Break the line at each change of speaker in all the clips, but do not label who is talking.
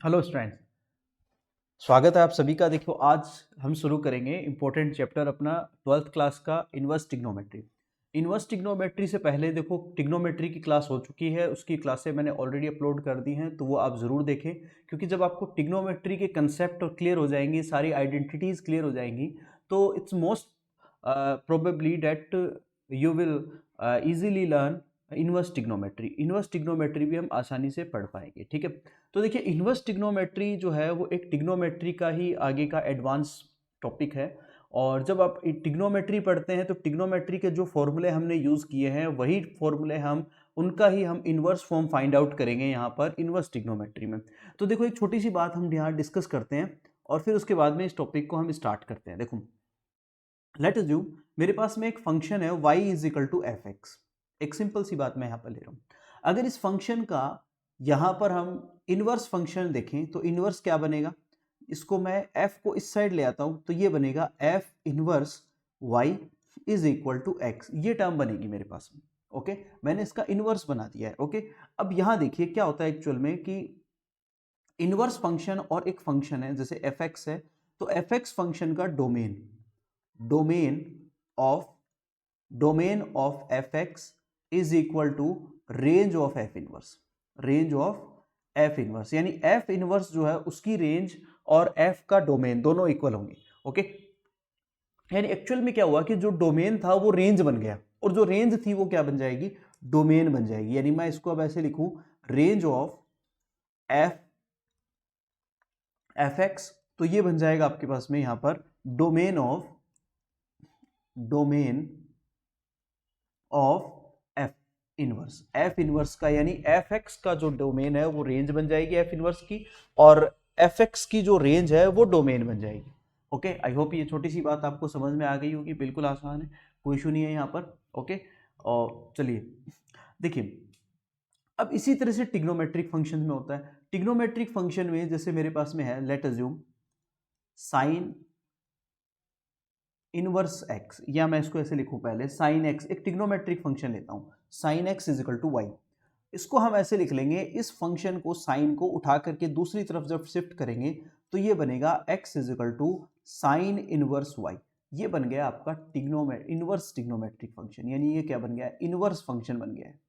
Hello students, स्वागत है आप सभी का। देखो, आज हम शुरू करेंगे इम्पोर्टेंट चैप्टर अपना 12th क्लास का इन्वर्स ट्रिग्नोमेट्री। इन्वर्स ट्रिग्नोमेट्री से पहले देखो, ट्रिग्नोमेट्री की क्लास हो चुकी है, उसकी क्लासें मैंने ऑलरेडी अपलोड कर दी हैं, तो वो आप ज़रूर देखें। क्योंकि जब आपको ट्रिग्नोमेट्री के कंसेप्ट क्लियर हो जाएंगी, सारी आइडेंटिटीज़ क्लियर हो जाएंगी, तो it's most probably that you will easily learn inverse trigonometry. Inverse trigonometry भी हम आसानी से पढ़ पाएंगे, ठीक है। तो देखिए, इन्वर्स ट्रिग्नोमेट्री जो है वो एक ट्रिग्नोमेट्री का ही आगे का एडवांस टॉपिक है। और जब आप ट्रिग्नोमेट्री पढ़ते हैं तो ट्रिग्नोमेट्री के जो फॉर्मूले हमने यूज़ किए हैं वही फॉर्मूले हम इन्वर्स फॉर्म फाइंड आउट करेंगे यहाँ पर इन्वर्स ट्रिग्नोमेट्री में। तो देखो, एक छोटी सी बात हम यहाँ डिस्कस करते हैं और फिर उसके बाद में इस टॉपिक को हम स्टार्ट करते हैं। देखो, लेट अज्यूम मेरे पास में एक फंक्शन है y is equal to f x. एक सिंपल सी बात मैं यहाँ पर ले रहा हूँ। अगर इस फंक्शन का यहाँ पर हम इनवर्स फंक्शन देखें तो इनवर्स क्या बनेगा, इसको मैं f को इस साइड ले आता हूँ तो ये बनेगा f inverse y is equal to x। ये टर्म बनेगी मेरे पास में। ओके, मैंने इसका इनवर्स बना दिया है। ओके, अब यहाँ देखिए क्या होता है एक्चुअल में कि इनवर्स फंक्शन और एक फंक्शन है जैसे एफ एक्स है, तो एफ एक्स फंक्शन का domain domain of domain of f x is equal to range of f inverse. Range of f inverse यानी एफ इनवर्स जो है उसकी रेंज और एफ का डोमेन दोनों इक्वल होंगे। ओके, यानी एक्चुअल में क्या हुआ कि जो डोमेन था वो रेंज बन गया और जो रेंज थी वो क्या बन जाएगी, डोमेन बन जाएगी। यानी मैं इसको अब ऐसे लिखूं, range of F F x, तो ये बन जाएगा आपके पास में यहां पर domain of f inverse. F inverse का यानी एफ एक्स का जो डोमेन है वो रेंज बन जाएगी एफ इनवर्स की, और एफ एक्स की जो रेंज है वो डोमेन बन जाएगी। ओके, आई होप ये छोटी सी बात आपको समझ में आ गई होगी। बिल्कुल आसान है, कोई इशू नहीं है यहाँ पर। ओके, और चलिए देखिए, अब इसी तरह से ट्रिग्नोमेट्रिक फंक्शन में होता है। ट्रिग्नोमेट्रिक फंक्शन में जैसे मेरे पास में है, let assume sine inverse x, या मैं इसको ऐसे लिखूं पहले साइन एक्स, एक ट्रिग्नोमेट्रिक फंक्शन लेता हूं, sine x is equal to y. इसको हम ऐसे लिख लेंगे, इस फंक्शन को साइन को उठा करके दूसरी तरफ जब शिफ्ट करेंगे तो ये बनेगा x is equal to sine inverse y। ये बन गया आपका इनवर्स ट्रिग्नोमेट्रिक फंक्शन, यानी ये क्या बन गया, इनवर्स फंक्शन बन गया है।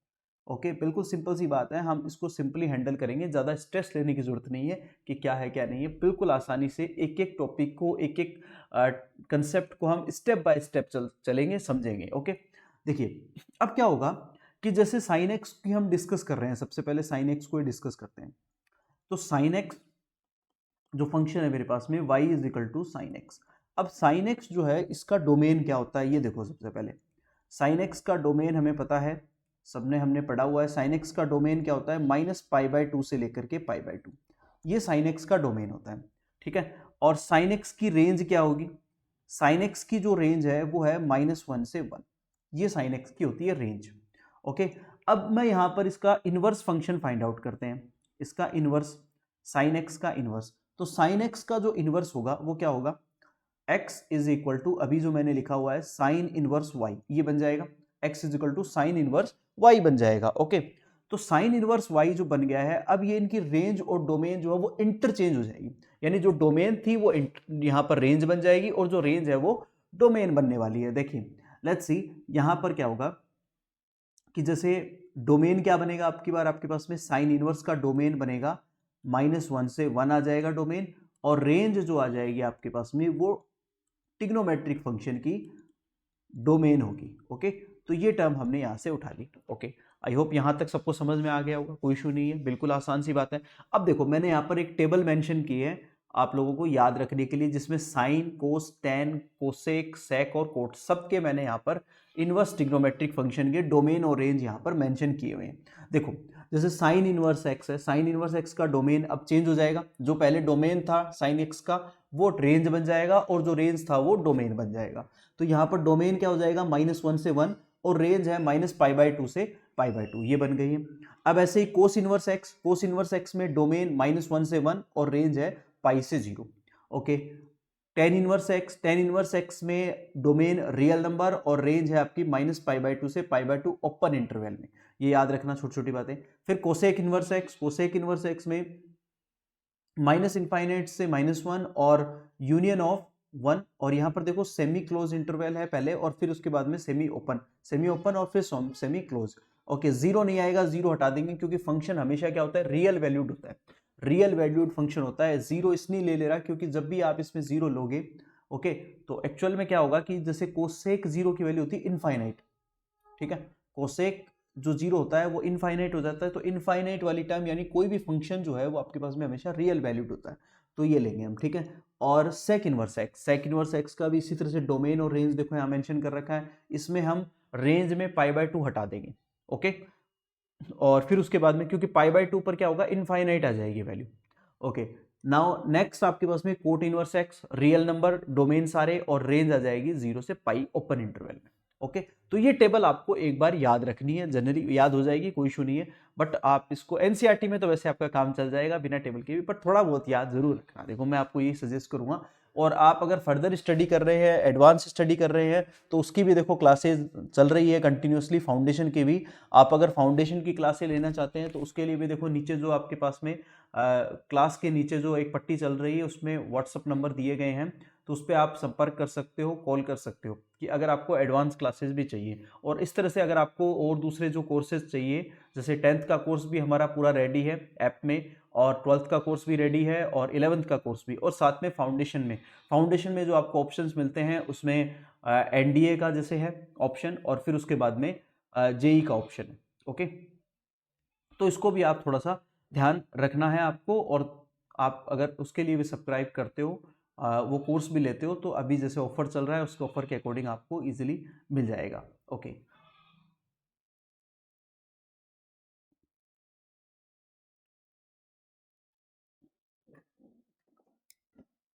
ओके, बिल्कुल सिंपल सी बात है, हम इसको सिंपली हैंडल करेंगे, ज़्यादा स्ट्रेस लेने की जरूरत नहीं है कि क्या है क्या नहीं है। बिल्कुल आसानी से एक एक टॉपिक को, एक एक कंसेप्ट को हम स्टेप बाय स्टेप चलेंगे, समझेंगे। ओके, देखिए अब क्या होगा कि जैसे साइन एक्स की हम डिस्कस कर रहे हैं, सबसे पहले साइन एक्स को ही डिस्कस करते हैं। तो साइन एक्स जो फंक्शन है मेरे पास में y is equal to sine x. अब साइन एक्स जो है इसका डोमेन क्या होता है ये देखो। सबसे पहले साइन एक्स का डोमेन हमें पता है, सबने हमने पढ़ा हुआ है। साइन एक्स का डोमेन क्या होता है, -π/2 से लेकर के π/2, ये साइन एक्स का डोमेन होता है, ठीक है। और साइन एक्स की रेंज क्या होगी, साइन एक्स की जो रेंज है वो है -1 से 1, ये साइन एक्स की होती है रेंज। ओके, अब मैं यहां पर इसका इनवर्स फंक्शन फाइंड आउट करते हैं, इसका इनवर्स, साइन एक्स का इनवर्स। तो साइन एक्स का जो इनवर्स होगा वो क्या होगा, x इज इक्वल टू, अभी जो मैंने लिखा हुआ है साइन इनवर्स y, ये बन जाएगा x is equal to sine inverse y बन जाएगा। ओके, तो साइन इनवर्स y जो बन गया है, अब ये इनकी रेंज और डोमेन जो है वो इंटरचेंज हो जाएगी। यानी जो डोमेन थी वो यहाँ पर रेंज बन जाएगी और जो रेंज है वो डोमेन बनने वाली है। देखिए लेट्स सी यहाँ पर क्या होगा कि जैसे डोमेन क्या बनेगा, आपकी बार आपके पास में साइन इनवर्स का डोमेन बनेगा, -1 से 1 आ जाएगा डोमेन, और रेंज जो आ जाएगी आपके पास में वो ट्रिग्नोमेट्रिक फंक्शन की डोमेन होगी। ओके, तो ये टर्म हमने यहां से उठा ली। ओके, आई होप यहां तक सबको समझ में आ गया होगा, कोई इशू नहीं है, बिल्कुल आसान सी बात है। अब देखो, मैंने यहाँ पर एक टेबल मेंशन की है आप लोगों को याद रखने के लिए, जिसमें साइन, कोस, टेन, कोसेक, सेक और कोट सबके मैंने यहाँ पर इनवर्स ट्रिग्नोमेट्रिक फंक्शन के डोमेन और रेंज यहाँ पर मेंशन किए हुए हैं। देखो, जैसे साइन इनवर्स एक्स है, साइन इनवर्स एक्स का डोमेन अब चेंज हो जाएगा, जो पहले डोमेन था साइन एक्स का वो रेंज बन जाएगा और जो रेंज था वो डोमेन बन जाएगा। तो यहाँ पर डोमेन क्या हो जाएगा, -1 से 1, और रेंज है -π/2 से π/2, ये बन गई है। अब ऐसे ही cos inverse x, cos inverse x में डोमेन -1 से 1 और रेंज है π से 0। Okay, tan inverse x, tan inverse x में डोमेन रियल नंबर और रेंज है आपकी -π/2 से π/2 ओपन इंटरवल में, ये याद रखना, छोटी छोटी बातें। फिर cosec inverse x, cosec inverse x में माइनस इनफाइनाइट से -1 और यूनियन ऑफ 1, और यहाँ पर देखो सेमी क्लोज इंटरवल है पहले और फिर उसके बाद में सेमी ओपन और फिर सेमी क्लोज। ओके, जीरो नहीं आएगा, जीरो हटा देंगे क्योंकि फंक्शन हमेशा क्या होता है, रियल वैल्यूड होता है, रियल वैल्यूड फंक्शन होता है। जीरो इसलिए ले रहा क्योंकि जब भी आप इसमें जीरो लोगे, ओके, तो एक्चुअल में क्या होगा कि जैसे कोसेक जीरो की वैल्यू होती है इनफाइनाइट, ठीक है, कोसेक जो जीरो होता है वो इनफाइनाइट हो जाता है, तो इनफाइनाइट वाली टर्म यानी कोई भी फंक्शन जो है वो आपके पास में हमेशा रियल वैल्यूड होता है, तो ये लेंगे हम, ठीक है। और सेक इनवर्स एक्स का भी इसी तरह से डोमेन और रेंज देखो यहाँ मेंशन कर रखा है, इसमें हम रेंज में π/2 हटा देंगे, ओके, और फिर उसके बाद में क्योंकि π/2 पर क्या होगा, इनफाइनाइट आ जाएगी वैल्यू, ओके। नाउ नेक्स्ट आपके पास में coat inverse x, real number, domain सारे, और रेंज आ जाएगी 0 से π ओपन इंटरवल में, ओके। तो ये टेबल आपको एक बार याद रखनी है, जनरली याद हो जाएगी, कोई इशू नहीं है, बट आप इसको एनसीईआरटी में तो वैसे आपका काम चल जाएगा बिना टेबल के भी, पर थोड़ा बहुत याद जरूर रखना। देखो मैं आपको ये सजेस्ट करूंगा, और आप अगर फर्दर स्टडी कर रहे हैं, एडवांस स्टडी कर रहे हैं, तो उसकी भी देखो क्लासेज चल रही है कंटिन्यूसली, फाउंडेशन की भी। आप अगर फाउंडेशन की क्लासें लेना चाहते हैं तो उसके लिए भी देखो नीचे जो आपके पास में क्लास के नीचे जो एक पट्टी चल रही है उसमें व्हाट्सअप नंबर दिए गए हैं, तो उस पर आप संपर्क कर सकते हो, कॉल कर सकते हो कि अगर आपको एडवांस क्लासेस भी चाहिए। और इस तरह से अगर आपको और दूसरे जो कोर्सेज चाहिए, जैसे 10th का कोर्स भी हमारा पूरा रेडी है ऐप में, और 12th का कोर्स भी रेडी है, और 11th का कोर्स भी, और साथ में फाउंडेशन में जो आपको ऑप्शंस मिलते हैं उसमें एनडीए का जैसे है ऑप्शन, और फिर उसके बाद में जेई का ऑप्शन है, ओके। तो इसको भी आप थोड़ा सा ध्यान रखना है आपको, और आप अगर उसके लिए भी सब्सक्राइब करते हो, वो कोर्स भी लेते हो, तो अभी जैसे ऑफर चल रहा है उसके ऑफर के अकॉर्डिंग आपको इजीली मिल जाएगा, ओके।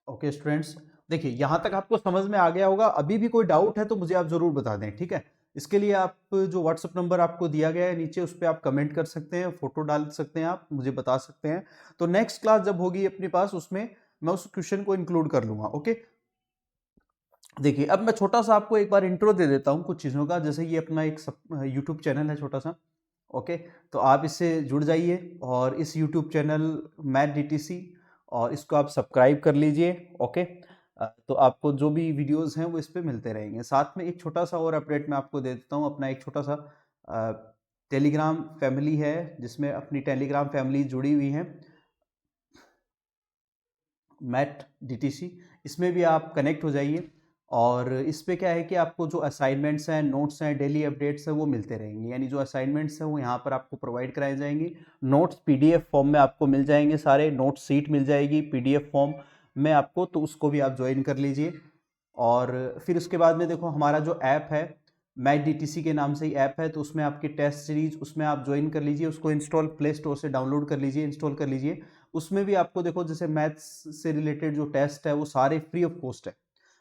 ओके स्टूडेंट्स, देखिए यहाँ तक आपको समझ में आ गया होगा, अभी भी कोई डाउट है तो मुझे आप जरूर बता दें, ठीक है। इसके लिए आप जो व्हाट्सअप नंबर आपको दिया गया है नीचे, उस पर आप कमेंट कर सकते हैं, फोटो डाल सकते हैं, आप मुझे बता सकते हैं, तो नेक्स्ट क्लास जब होगी अपने पास उसमें मैं उस क्वेश्चन को इंक्लूड कर लूंगा, ओके। देखिए अब मैं छोटा सा आपको एक बार इंट्रो दे देता हूँ कुछ चीज़ों का, जैसे ये अपना एक यूट्यूब चैनल है छोटा सा, ओके, तो आप इससे जुड़ जाइए, और इस यूट्यूब चैनल मैथ डीटीसी, और इसको आप सब्सक्राइब कर लीजिए, ओके। तो आपको जो भी वीडियोस हैं वो इस पे मिलते रहेंगे। साथ में एक छोटा सा और अपडेट मैं आपको दे देता हूँ, अपना एक छोटा सा टेलीग्राम फैमिली है जिसमें अपनी टेलीग्राम फैमिली जुड़ी हुई है, मैथ डीटीसी, इसमें भी आप कनेक्ट हो जाइए, और इस पे क्या है कि आपको जो असाइनमेंट्स हैं, नोट्स हैं, डेली अपडेट्स हैं वो मिलते रहेंगे, यानी जो असाइनमेंट्स हैं वो यहाँ पर आपको प्रोवाइड कराए जाएंगे, नोट्स पीडीएफ फॉर्म में आपको मिल जाएंगे, सारे नोट सीट मिल जाएगी पीडीएफ फॉर्म में आपको, तो उसको भी आप ज्वाइन कर लीजिए। और फिर उसके बाद में देखो हमारा जो ऐप है, मैथ डीटीसी के नाम से ही ऐप है, तो उसमें आपकी टेस्ट सीरीज उसमें आप ज्वाइन कर लीजिए, उसको इंस्टॉल प्ले स्टोर से डाउनलोड कर लीजिए, इंस्टॉल कर लीजिए। उसमें भी आपको देखो जैसे मैथ्स से रिलेटेड जो टेस्ट है वो सारे फ्री ऑफ कॉस्ट है।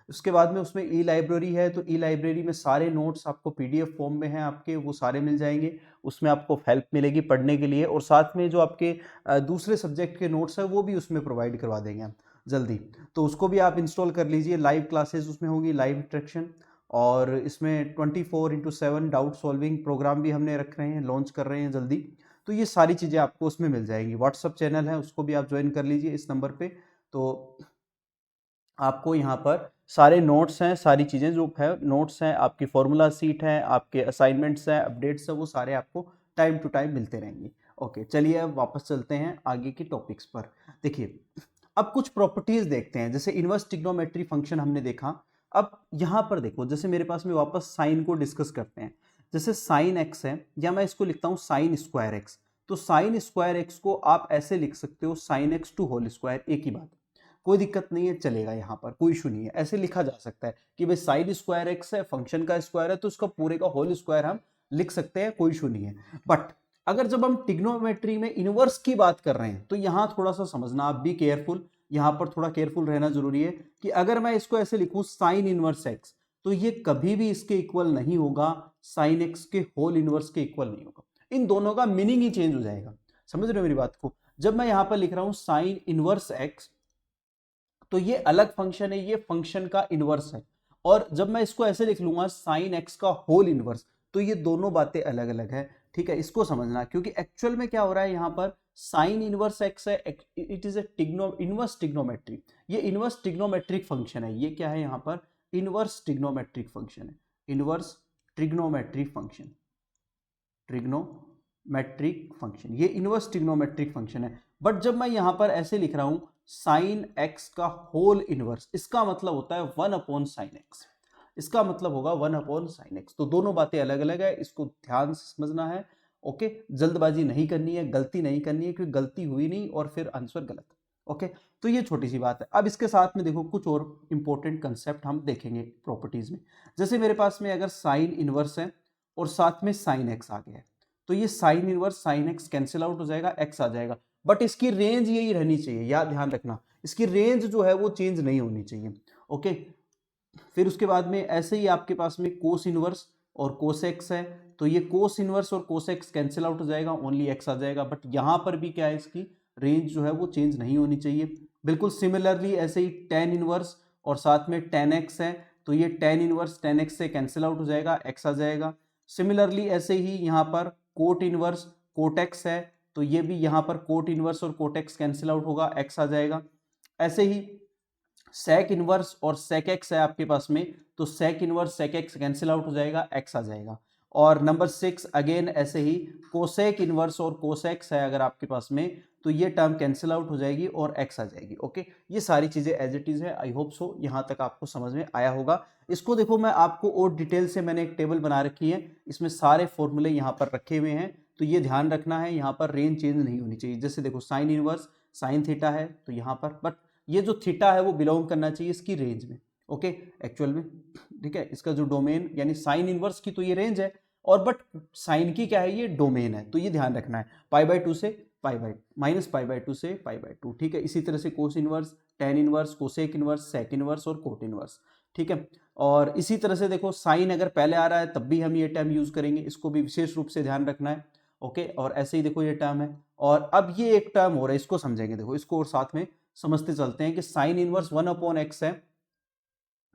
उसके बाद में उसमें ई लाइब्रेरी है, तो ई लाइब्रेरी में सारे नोट्स आपको पीडीएफ फॉर्म में हैं आपके, वो सारे मिल जाएंगे, उसमें आपको हेल्प मिलेगी पढ़ने के लिए, और साथ में जो आपके दूसरे सब्जेक्ट के नोट्स हैं वो भी उसमें प्रोवाइड करवा देंगे हम जल्दी, तो उसको भी आप इंस्टॉल कर लीजिए। लाइव क्लासेस उसमें होगी, लाइव इंस्ट्रक्शन, और इसमें 24/7 डाउट सॉल्विंग प्रोग्राम भी हमने रख रहे हैं, लॉन्च कर रहे हैं जल्दी, तो ये सारी चीज़ें आपको उसमें मिल जाएंगी। व्हाट्सअप चैनल है उसको भी आप ज्वाइन कर लीजिए इस नंबर पे, तो आपको यहाँ पर सारे नोट्स हैं, सारी चीज़ें जो है नोट्स हैं, आपकी फॉर्मूला सीट है, आपके असाइनमेंट्स हैं, अपडेट्स हैं, वो सारे आपको टाइम टू टाइम मिलते रहेंगे। ओके, चलिए अब वापस चलते हैं आगे की टॉपिक्स पर। देखिए अब कुछ प्रॉपर्टीज देखते हैं, जैसे इनवर्स ट्रिग्नोमेट्री फंक्शन हमने देखा। अब यहाँ पर देखो, जैसे मेरे पास में वापस साइन को डिस्कस करते हैं, जैसे साइन एक्स है, या मैं इसको लिखता हूँ साइन स्क्वायर एक्स, तो साइन स्क्वायर एक्स को आप ऐसे लिख सकते हो sine x to whole square, एक ही बात, कोई दिक्कत नहीं है, चलेगा, यहाँ पर कोई इशू नहीं है, ऐसे लिखा जा सकता है कि भाई साइन स्क्वायर एक्स है, फंक्शन का स्क्वायर है, तो उसका पूरे का होल स्क्वायर हम लिख सकते हैं, कोई इशू नहीं है। बट अगर जब हम ट्रिग्नोमेट्री में इनवर्स की बात कर रहे हैं तो यहां थोड़ा सा समझना, आप भी केयरफुल, यहां पर थोड़ा केयरफुल रहना जरूरी है कि अगर मैं इसको ऐसे लिखूं साइन इनवर्स एक्स, तो ये कभी भी इसके इक्वल नहीं होगा साइन एक्स के होल इनवर्स के इक्वल नहीं होगा, इन दोनों का मीनिंग ही चेंज हो जाएगा। समझ रहे हो मेरी बात को? जब मैं यहां पर लिख रहा हूं साइन इनवर्स एक्स, तो ये अलग फंक्शन है, ये फंक्शन का इनवर्स है, और जब मैं इसको ऐसे लिख लूंगा साइन एक्स का होल इनवर्स, तो ये दोनों बातें अलग अलग है। ठीक है, इसको समझना, क्योंकि एक्चुअल में क्या हो रहा है यहाँ पर साइन इनवर्स एक्स है, it is A inverse trigonometry, ये इनवर्स ट्रिग्नोमेट्रिक फंक्शन है, ये क्या है यहाँ पर इनवर्स ट्रिग्नोमेट्रिक फंक्शन है, inverse trigonometric function, trigonometric function, ये इनवर्स ट्रिग्नोमेट्रिक फंक्शन है। बट जब मैं यहां पर ऐसे लिख रहा हूं साइन एक्स का होल इनवर्स, इसका मतलब होता है 1 साइन एक्स, इसका मतलब होगा 1 साइन एक्स। तो दोनों बातें अलग अलग है, इसको ध्यान से समझना है। ओके, जल्दबाजी नहीं करनी है, गलती नहीं करनी है, क्योंकि गलती हुई नहीं और फिर आंसर गलत। ओके, तो ये छोटी सी बात है। अब इसके साथ में देखो कुछ और इंपॉर्टेंट कंसेप्ट हम देखेंगे प्रॉपर्टीज में। जैसे मेरे पास में अगर साइन इनवर्स है और साथ में साइन एक्स आ गया है, तो ये sine inverse sine x cancel out हो जाएगा, एक्स आ जाएगा, बट इसकी रेंज यही रहनी चाहिए, याद ध्यान रखना, इसकी रेंज जो है वो चेंज नहीं होनी चाहिए। ओके, फिर उसके बाद में ऐसे ही आपके पास में कोस इनवर्स और कोसेक्स है, तो ये कोस इनवर्स और कोसेक्स कैंसिल आउट हो जाएगा, ओनली एक्स आ जाएगा, बट यहां पर भी क्या है, इसकी रेंज जो है वो चेंज नहीं होनी चाहिए। बिल्कुल सिमिलरली ऐसे ही टेन इनवर्स और साथ में टेन एक्स है, तो ये टेन इनवर्स टेन एक्स से कैंसिल आउट हो जाएगा, एक्स आ जाएगा। सिमिलरली ऐसे ही यहाँ पर कोट इनवर्स कोटेक्स है, तो ये भी यहाँ पर कोट इनवर्स और कोटेक्स कैंसिल आउट होगा, एक्स आ जाएगा। ऐसे ही सेक इनवर्स और सेक एक्स है आपके पास में, तो sec inverse sec x cancel out हो जाएगा, एक्स आ जाएगा। और नंबर 6 अगेन ऐसे ही कोसेक इनवर्स और कोसेक्स है अगर आपके पास में, तो ये टर्म कैंसिल आउट हो जाएगी और एक्स आ जाएगी। ओके, ये सारी चीजें एज इट इज है। आई होप सो यहाँ तक आपको समझ में आया होगा। इसको देखो, मैं आपको और डिटेल से मैंने एक टेबल बना रखी है, इसमें सारे फॉर्मूले यहाँ पर रखे हुए हैं, तो ये ध्यान रखना है, यहाँ पर रेंज चेंज नहीं होनी चाहिए। जैसे देखो साइन इनवर्स साइन थीटा है, तो यहाँ पर बट ये जो थीटा है वो बिलोंग करना चाहिए इसकी रेंज में। ओके, एक्चुअल में ठीक है, इसका जो डोमेन यानी साइन इनवर्स की तो ये रेंज है, और बट साइन की क्या है, ये डोमेन है, तो ये ध्यान रखना है, π/2 से -π/2 से π/2। ठीक है, इसी तरह से cos inverse tan inverse cosec inverse sec inverse और कोट इनवर्स। ठीक है, और इसी तरह से देखो साइन अगर पहले आ रहा है तब भी हम ये टर्म यूज करेंगे, इसको भी विशेष रूप से ध्यान रखना है। ओके, और ऐसे ही देखो ये टर्म है, और अब ये एक टर्म हो रहा है, इसको समझेंगे। देखो इसको और साथ में समझते चलते हैं कि साइन इनवर्स 1/x है,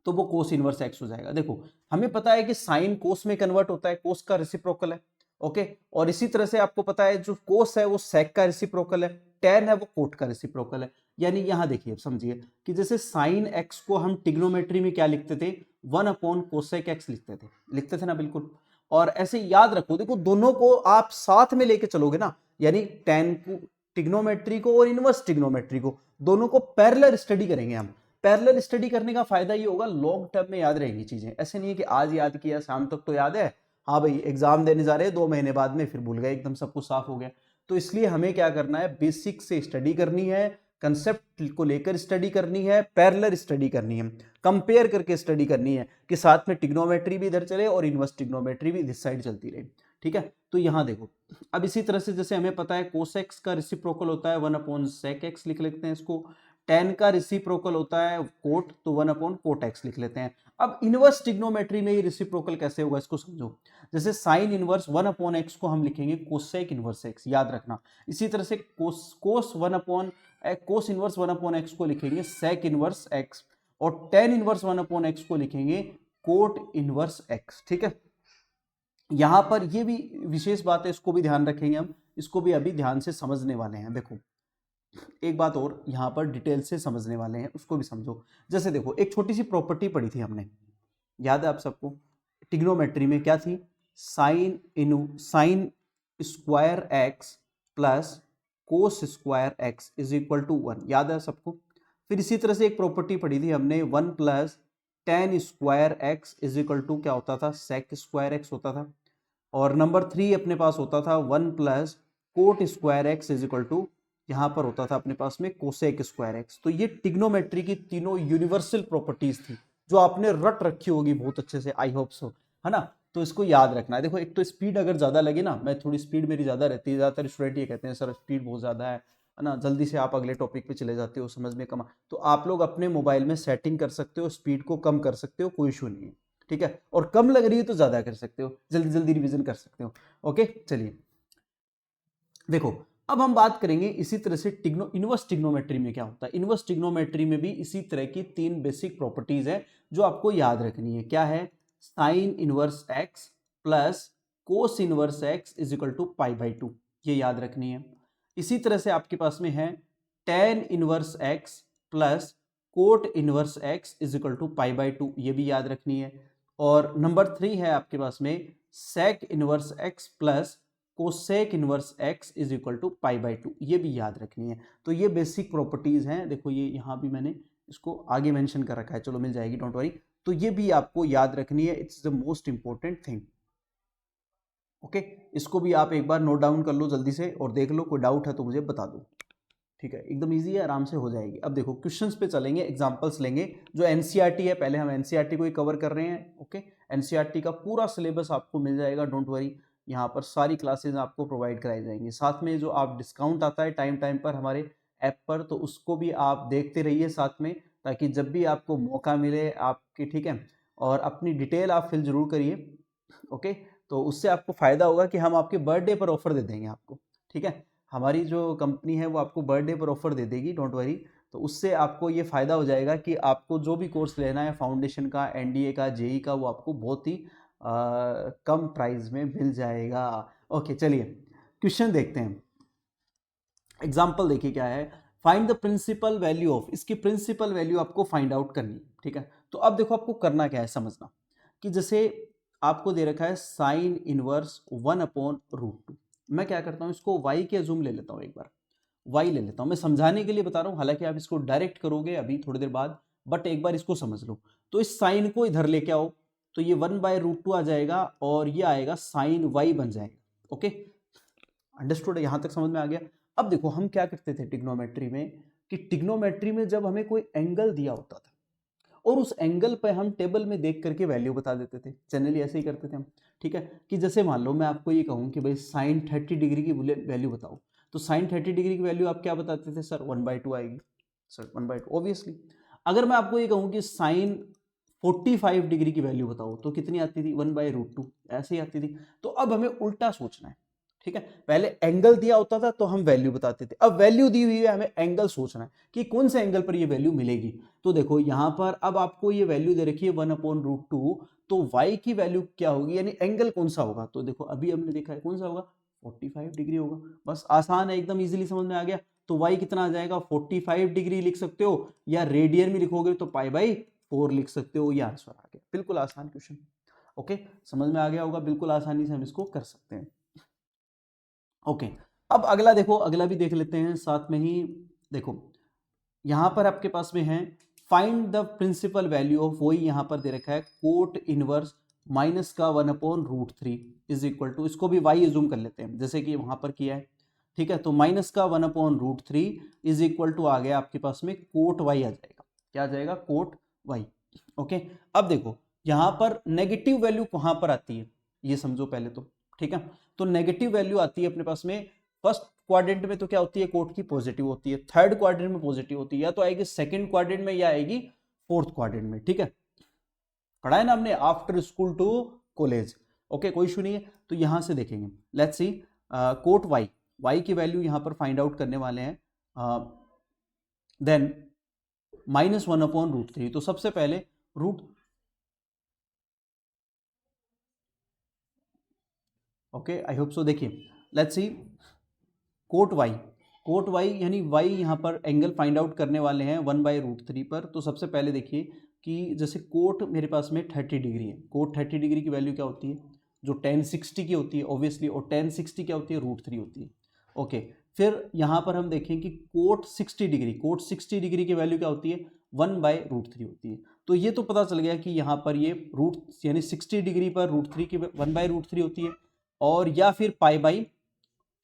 तो वो कोस इनवर्स एक्स हो जाएगा। देखो हमें पता है कि साइन कोस में कन्वर्ट होता है, कोस का रेसिप्रोकल है। ओके, और इसी तरह से आपको पता है जो कोस है वो सेक का रेसिप्रोकल है, टेन है वो कोट का रेसिप्रोकल है। यानी यहां देखिए समझिए कि जैसे साइन एक्स को हम टिग्नोमेट्री में क्या लिखते थे, 1/कोसेक एक्स लिखते थे ना, बिल्कुल। और ऐसे याद रखो, देखो दोनों को आप साथ में लेके चलोगे ना, यानी टेन को टिग्नोमेट्री को और इनवर्स टिग्नोमेट्री को दोनों को पैरेलल स्टडी करेंगे हम। पैरेलल स्टडी करने का फायदा ये होगा, लॉन्ग टर्म में याद रहेंगी चीजें। ऐसे नहीं है कि आज याद किया शाम तक तो याद है, हाँ भाई एग्जाम देने जा रहे हैं 2 महीने बाद में फिर भूल गए, एकदम सब कुछ साफ हो गया। तो इसलिए हमें क्या करना है, बेसिक से स्टडी करनी है, कंसेप्ट को लेकर स्टडी करनी है, पैरेलल स्टडी करनी है, कंपेयर करके स्टडी करनी है कि साथ में टिग्नोमेट्री भी इधर चले और इनवर्स टिग्नोमेट्री भी इस साइड चलती रहे। ठीक है, तो यहां देखो, अब इसी तरह से जैसे हमें पता है कोसेक्स का रेसिप्रोकल होता है 1/sec x लिख लेते हैं इसको, टेन का रेसिप्रोकल होता है कोट, तो 1/कोट x लिख लेते हैं। अब इनवर्स टिग्नोमेट्री में ये रेसिप्रोकल कैसे होगा इसको समझो। जैसे साइन इनवर्स 1/x को हम लिखेंगे कोसेक इनवर्स x, याद रखना। इसी तरह से कोस इनवर्स 1/x को लिखेंगे सेक इनवर्स x, और टेन इनवर्स 1/x को लिखेंगे कोट इनवर्स x। ठीक है, यहां पर ये भी विशेष बात है, इसको भी ध्यान रखेंगे हम, इसको भी अभी ध्यान से समझने वाले हैं। देखो एक बात और यहां पर डिटेल से समझने वाले हैं, उसको भी समझो। जैसे देखो एक छोटी सी प्रॉपर्टी पढ़ी थी हमने, याद है आप सबको, टिग्नोमेट्री में क्या थी, sine square x plus cos square x is equal to 1, याद है सबको। फिर इसी तरह से एक प्रॉपर्टी पढ़ी थी हमने, 1 plus tan square x is equal to क्या होता था, सेक स्क्वायर एक्स होता था। और नंबर 3 अपने पास होता था 1 plus cot square x is equal to, यहां पर होता था अपने पास में कोसेक स्क्वायर एक्स। तो ये टिग्नोमेट्री की तीनों यूनिवर्सल प्रॉपर्टीज थी जो आपने रट रखी होगी बहुत अच्छे से, आई होप सो, है ना। तो इसको याद रखना है। देखो एक तो स्पीड अगर ज्यादा लगे ना, मैं थोड़ी स्पीड मेरी ज्यादा रहती है, ज्यादातर स्टूडेंट ये कहते हैं सर स्पीड बहुत ज्यादा है ना, जल्दी से आप अगले टॉपिक पे चले जाते हो, समझ में कम, तो आप लोग अपने मोबाइल में सेटिंग कर सकते हो, स्पीड को कम कर सकते हो, कोई इशू नहीं है। ठीक है, और कम लग रही है तो ज्यादा कर सकते हो, जल्दी जल्दी रिवीजन कर सकते हो। ओके चलिए देखो, अब हम बात करेंगे इसी तरह से इनवर्स टिग्नोमेट्री में क्या होता है। इनवर्स टिग्नोमेट्री में भी इसी तरह की 3 बेसिक प्रॉपर्टीज है जो आपको याद रखनी है। क्या है, sine inverse x plus cos inverse x is equal to pi by 2, ये याद रखनी है। इसी तरह से आपके पास में है tan inverse x plus cot inverse x is equal to pi by 2, ये भी याद रखनी है। और नंबर 3 है आपके पास में sec inverse x plus cosec inverse x is equal to pi by 2, ये भी याद रखनी है। तो ये बेसिक प्रॉपर्टीज हैं, देखो ये यहाँ भी मैंने इसको आगे मेंशन कर रखा है, चलो मिल जाएगी, डोंट वरी। तो ये भी आपको याद रखनी है, it's the most important thing. Okay, इसको भी आप एक बार नोट डाउन कर लो जल्दी से और देख लो, कोई डाउट है तो मुझे बता दो। ठीक है, एकदम इजी है, आराम से हो जाएगी। अब देखो क्वेश्चंस पे चलेंगे, एग्जांपल्स लेंगे। जो एनसीईआरटी है, पहले हम एनसीईआरटी को ही कवर कर रहे हैं। ओके, एनसीईआरटी का पूरा सिलेबस आपको मिल जाएगा, डोंट वरी। यहाँ पर सारी क्लासेज आपको प्रोवाइड कराई जाएंगी। साथ में जो आप डिस्काउंट आता है टाइम टाइम पर हमारे ऐप पर, तो उसको भी आप देखते रहिए साथ में, ताकि जब भी आपको मौका मिले आपके, ठीक है। और अपनी डिटेल आप फिल जरूर करिए। ओके, तो उससे आपको फायदा होगा कि हम आपके बर्थडे पर ऑफर दे देंगे आपको। ठीक है, हमारी जो कंपनी है वो आपको बर्थडे पर ऑफर दे देगी, डोंट वरी। तो उससे आपको ये फायदा हो जाएगा कि आपको जो भी कोर्स लेना है फाउंडेशन का, एनडीए का, जेई का, वो आपको बहुत ही कम प्राइस में मिल जाएगा। ओके, चलिए क्वेश्चन देखते हैं। एग्जाम्पल देखिए क्या है, find the principal value of, इसकी प्रिंसिपल वैल्यू आपको फाइंड आउट करनी है। ठीक है, तो अब देखो आपको करना क्या है, समझना कि जैसे आपको दे रखा है साइन इनवर्स 1/√2। मैं क्या करता हूं, इसको y के अजूम ले लेता हूं, एक बार y ले लेता हूं। मैं समझाने के लिए बता रहा हूं, हालांकि आप इसको डायरेक्ट करोगे अभी थोड़ी देर बाद, बट एक बार इसको समझ लो। तो इस साइन को इधर लेके आओ, तो ये 1/√2 आ जाएगा और ये आएगा साइन y बन जाएगा। ओके, अंडरस्टूड, यहां तक समझ में आ गया। अब देखो हम क्या करते थे टिग्नोमेट्री में, कि टिग्नोमेट्री में जब हमें कोई एंगल दिया होता था और उस एंगल पे हम टेबल में देख करके वैल्यू बता देते थे, जनरली ऐसे ही करते थे हम। ठीक है, कि जैसे मान लो मैं आपको ये कहूँ कि भाई साइन 30 डिग्री की वैल्यू बताओ, तो साइन 30 डिग्री की वैल्यू आप क्या बताते थे, सर 1/2 आएगी, सर 1/2 ऑब्वियसली। अगर मैं आपको ये कहूँ कि साइन 45 डिग्री की वैल्यू बताओ, तो कितनी आती थी, 1/√2, ऐसे ही आती थी। तो अब हमें उल्टा सोचना है। ठीक है, पहले एंगल दिया होता था तो हम वैल्यू बताते थे, अब वैल्यू दी हुई है, हमें एंगल सोचना है कि कौन से एंगल पर ये वैल्यू मिलेगी। तो देखो यहां पर अब आपको ये वैल्यू दे रखी है 1/√2, तो y की वैल्यू क्या होगी, यानी एंगल कौन सा होगा। तो देखो अभी हमने देखा है कौन सा होगा, 45 डिग्री होगा। बस आसान है, एकदम इजीली समझ में आ गया। तो y कितना आ जाएगा, 45 डिग्री लिख सकते हो, या रेडियन में लिखोगे तो π/4 लिख सकते हो, ये आंसर आ गया। बिल्कुल आसान क्वेश्चन। ओके, समझ में आ गया होगा, बिल्कुल आसानी से हम इसको कर सकते हैं। ओके, अब अगला देखो, अगला भी देख लेते हैं साथ में ही। देखो यहां पर आपके पास में है find the principal value of, वही यहां पर दे रखा है कोट इनवर्स माइनस का 1/√3 इज इक्वल टू, इसको भी y एज्यूम कर लेते हैं जैसे कि वहां पर किया है। ठीक है, तो माइनस का 1/√3 इज इक्वल टू आ गया आपके पास में कोट y आ जाएगा, क्या आ जाएगा, कोट y। ओके, अब देखो यहां पर नेगेटिव वैल्यू कहां पर आती है, ये समझो पहले तो। ठीक है, तो नेगेटिव वैल्यू आती है अपने पास में फर्स्ट क्वाड्रेंट में, तो क्या होती है, कोट की पॉजिटिव होती है। थर्ड क्वाड्रेंट में पॉजिटिव होती है, या तो आएगी सेकंड क्वाड्रेंट में या आएगी फोर्थ क्वाड्रेंट में। ठीक है, पढ़ा है ना हमने, after school to college. Okay, कोई इशू नहीं है। तो यहां से देखेंगे, लेट्स सी कोट y की वैल्यू यहां पर फाइंड आउट करने वाले हैं। देन -1/√3, तो सबसे पहले root, okay I hope so. देखिए लेट्स सी कोट y यानी y यहाँ पर एंगल फाइंड आउट करने वाले हैं 1/√3 पर। तो सबसे पहले देखिए कि जैसे कोट मेरे पास में 30 डिग्री है, कोट 30 डिग्री की वैल्यू क्या होती है, जो tan 60 की होती है ऑब्वियसली, और tan 60 क्या होती है, √3 होती है। ओके, फिर यहाँ पर हम देखें कि कोट 60 डिग्री की वैल्यू क्या होती है, 1/√3 होती है। तो ये तो पता चल गया कि यहाँ पर ये रूट यानी 60 डिग्री पर √3 की 1/√3 होती है, और या फिर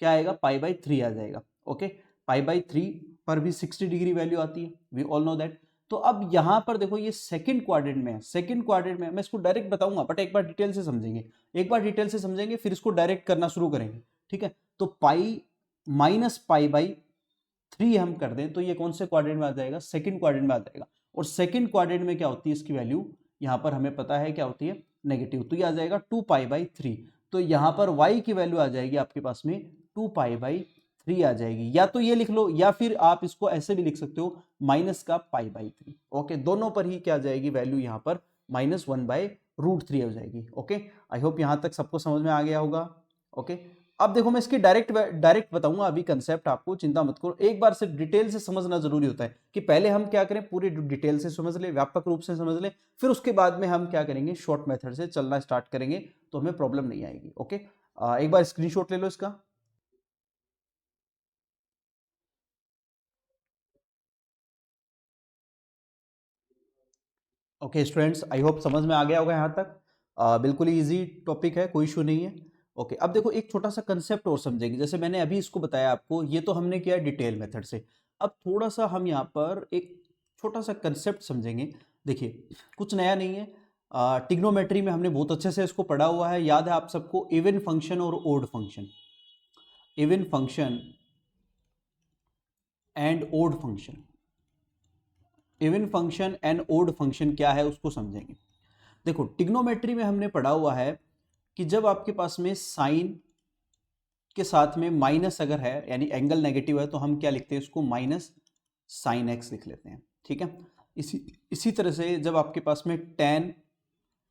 क्या आएगा, π/3 आ जाएगा। ओके, π/3 पर भी 60 डिग्री वैल्यू आती है, वी ऑल नो दैट। तो अब यहां पर देखो ये सेकंड क्वाड्रेंट में है, सेकंड क्वाड्रेंट में मैं इसको डायरेक्ट बताऊंगा, बट एक बार डिटेल से समझेंगे, फिर इसको डायरेक्ट करना शुरू करेंगे। ठीक है, तो -π/3 हम कर दें तो ये कौन से क्वाड्रेंट में आ जाएगा, सेकंड क्वाड्रेंट में आ जाएगा। और सेकंड क्वाड्रेंट में क्या होती है इसकी वैल्यू, यहां पर हमें पता है क्या होती है, नेगेटिव। तो ये आ जाएगा 2π/3। तो यहां पर y की वैल्यू आ जाएगी आपके पास में 2π/3 आ जाएगी, या तो ये लिख लो, या फिर आप इसको ऐसे भी लिख सकते हो माइनस का π/3। ओके, दोनों पर ही क्या आ जाएगी वैल्यू, यहां पर -1/√3 √3 हो जाएगी। ओके, आई होप यहाँ तक सबको समझ में आ गया होगा। ओके, अब देखो मैं इसकी डायरेक्ट बताऊंगा अभी कंसेप्ट, आपको चिंता मत करो, एक बार सिर्फ डिटेल से समझना जरूरी होता है कि पहले हम क्या करें, पूरी डिटेल से समझ ले, व्यापक रूप से समझ ले, फिर उसके बाद में हम क्या करेंगे, शॉर्ट मेथड से चलना स्टार्ट करेंगे तो हमें प्रॉब्लम नहीं आएगी। ओके, एक बार स्क्रीनशॉट ले लो इसका। ओके स्टूडेंट्स, आई होप समझ में आ गया होगा यहाँ तक। बिल्कुल ही इजी टॉपिक है, कोई इशू नहीं है। ओके, अब देखो एक छोटा सा कंसेप्ट और समझेंगे, जैसे मैंने अभी इसको बताया आपको, ये तो हमने किया डिटेल मेथड से। अब थोड़ा सा हम यहाँ पर एक छोटा सा कंसेप्ट समझेंगे। देखिए कुछ नया नहीं है, टिग्नोमेट्री में हमने बहुत अच्छे से इसको पढ़ा हुआ है, याद है आप सबको, इवन फंक्शन और odd function, even function and odd function, even function and odd function क्या है उसको समझेंगे। देखो टिग्नोमेट्री में हमने पढ़ा हुआ है कि जब आपके पास में साइन के साथ में माइनस अगर है, यानी एंगल नेगेटिव है, तो हम क्या लिखते हैं इसको, माइनस साइन एक्स लिख लेते हैं। ठीक है, इसी इसी तरह से जब आपके पास में टेन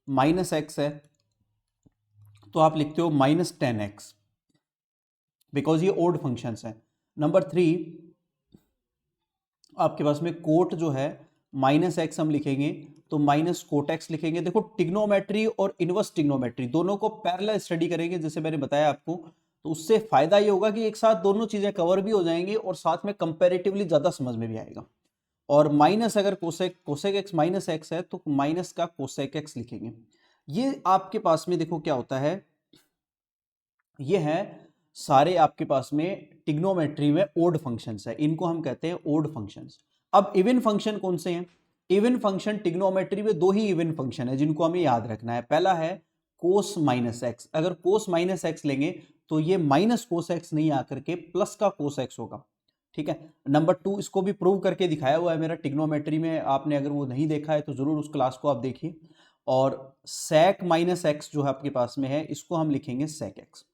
माइनस एक्स है तो आप लिखते हो माइनस टेन एक्स, बिकॉज ये ओड फंक्शंस है। नंबर 3, आपके पास में कोट जो है माइनस एक्स हम लिखेंगे तो माइनस कोट एक्स लिखेंगे। देखो टिग्नोमेट्री और इनवर्स टिग्नोमेट्री दोनों को पैरेलल स्टडी करेंगे, जैसे मैंने बताया आपको, तो उससे फायदा ये होगा कि एक साथ दोनों चीजें कवर भी हो जाएंगी और साथ में कंपैरेटिवली ज्यादा समझ में भी आएगा। और माइनस अगर cosec cosec x minus x है तो माइनस का कोसेक एक्स लिखेंगे। ये आपके पास में देखो क्या होता है, ये है सारे आपके पास में टिग्नोमेट्री में ओड फंक्शंस है, इनको हम कहते हैं ओड फंक्शंस। अब इवन फंक्शन कौन से हैं? इवन फंक्शन टिग्नोमेट्री में दो ही इवन फंक्शन है जिनको हमें याद रखना है। पहला है कोस माइनस एक्स, अगर कोस माइनस एक्स लेंगे तो ये माइनस कोस एक्स नहीं आकर के प्लस का कोस एक्स होगा। ठीक है, नंबर 2, इसको भी प्रूव करके दिखाया हुआ है मेरा टिग्नोमेट्री में, आपने अगर वो नहीं देखा है तो जरूर उस क्लास को आप देखिए। और सेक माइनस एक्स जो है आपके पास में है, इसको हम लिखेंगे sec x.